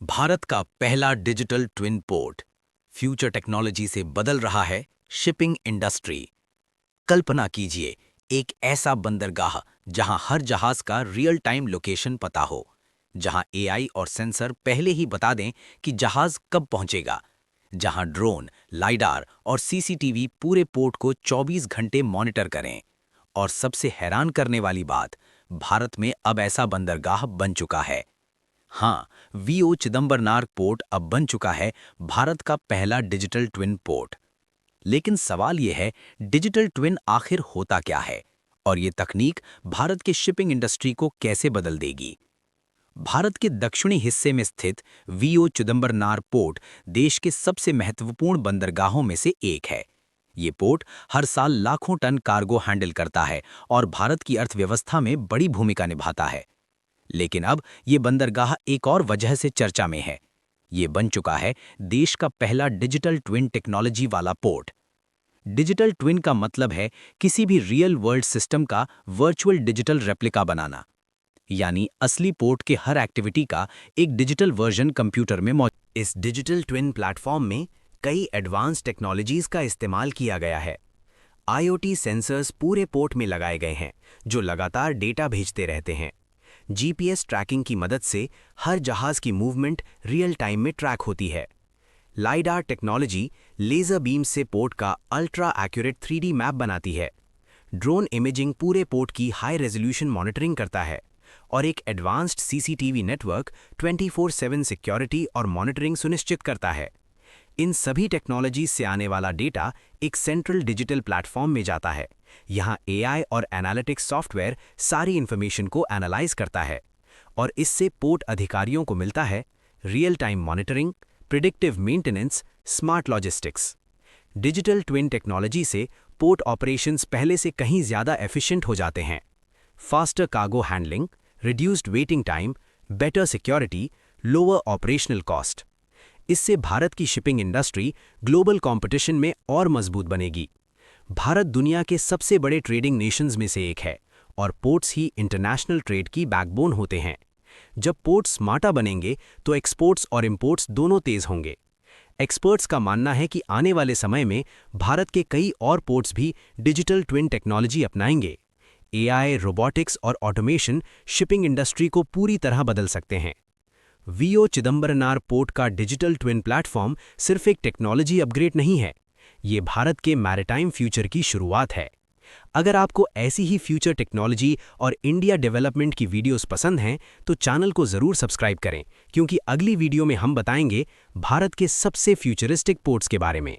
भारत का पहला digital twin port future technology से बदल रहा है शिपिंग इंडस्ट्री। कल्पना कीजिए, एक ऐसा बंदरगाह जहां हर जहाज का रियल टाइम लोकेशन पता हो, जहां एआई और सेंसर पहले ही बता दें कि जहाज कब पहुंचेगा, जहां ड्रोन, लाइडार और सीसीटीवी पूरे पोर्ट को 24 घंटे मॉनिटर करें। और सबसे हैरान करने वाली बात, भारत में अब ऐसा बंदरगाह बन चुका है। हाँ, वीओ चिदंबरनार पोर्ट अब बन चुका है भारत का पहला डिजिटल ट्विन पोर्ट। लेकिन सवाल यह है, डिजिटल ट्विन आखिर होता क्या है और ये तकनीक भारत के शिपिंग इंडस्ट्री को कैसे बदल देगी? भारत के दक्षिणी हिस्से में स्थित वीओ चिदंबरनार पोर्ट देश के सबसे महत्वपूर्ण बंदरगाहों में से एक है। ये पोर्ट हर साल लाखों टन कार्गो हैंडल करता है और भारत की अर्थव्यवस्था में बड़ी भूमिका निभाता है। लेकिन अब ये बंदरगाह एक और वजह से चर्चा में है। ये बन चुका है देश का पहला डिजिटल ट्विन टेक्नोलॉजी वाला पोर्ट। डिजिटल ट्विन का मतलब है किसी भी रियल वर्ल्ड सिस्टम का वर्चुअल डिजिटल रेप्लिका बनाना, यानी असली पोर्ट के हर एक्टिविटी का एक डिजिटल वर्जन कंप्यूटर में मौजूद। इस डिजिटल ट्विन प्लेटफॉर्म में कई एडवांस टेक्नोलॉजीज का इस्तेमाल किया गया है। आईओटी सेंसर्स पूरे पोर्ट में लगाए गए हैं जो लगातार डेटा भेजते रहते हैं। जीपीएस ट्रैकिंग की मदद से हर जहाज की मूवमेंट रियल टाइम में ट्रैक होती है। लाइडार टेक्नोलॉजी लेजर बीम से पोर्ट का अल्ट्रा एक्यूरेट 3D मैप बनाती है। ड्रोन इमेजिंग पूरे पोर्ट की हाई रेजोल्यूशन मॉनिटरिंग करता है और एक एडवांस्ड सीसीटीवी नेटवर्क 24/7 सिक्योरिटी और मॉनिटरिंग सुनिश्चित करता है। इन सभी टेक्नोलॉजीज से आने वाला डेटा एक सेंट्रल डिजिटल प्लेटफॉर्म में जाता है। यहाँ एआई और एनालिटिक्स सॉफ्टवेयर सारी इंफॉर्मेशन को एनालाइज करता है और इससे पोर्ट अधिकारियों को मिलता है real time monitoring, predictive maintenance, smart logistics. Digital twin technology से पोर्ट ऑपरेशंस पहले से कहीं ज़्यादा एफिशिएंट हो जाते हैं। Faster cargo handling, reduced waiting time, better security, lower operational cost. इससे भारत की शिपिंग इंडस्ट्री ग्लोबल कंपटीशन में और मजबूत बनेगी। भारत दुनिया के सबसे बड़े ट्रेडिंग नेशंस में से एक है और पोर्ट्स ही इंटरनेशनल ट्रेड की बैकबोन होते हैं। जब पोर्ट्स स्मार्टर बनेंगे तो एक्सपोर्ट्स और इंपोर्ट्स दोनों तेज होंगे। एक्सपर्ट्स का मानना है कि आने वाले समय में भारत के कई और पोर्ट्स भी डिजिटल ट्विन टेक्नोलॉजी अपनाएंगे। एआई, रोबोटिक्स और ऑटोमेशन शिपिंग इंडस्ट्री को पूरी तरह बदल सकते हैं। वीओ चिदंबरनार पोर्ट का डिजिटल ट्विन प्लेटफॉर्म सिर्फ एक टेक्नोलॉजी अपग्रेड नहीं है, ये भारत के मैरिटाइम फ्यूचर की शुरुआत है। अगर आपको ऐसी ही फ्यूचर टेक्नोलॉजी और इंडिया डेवलपमेंट की वीडियोस पसंद हैं तो चैनल को ज़रूर सब्सक्राइब करें, क्योंकि अगली वीडियो में हम बताएंगे भारत के सबसे फ्यूचरिस्टिक पोर्ट्स के बारे में।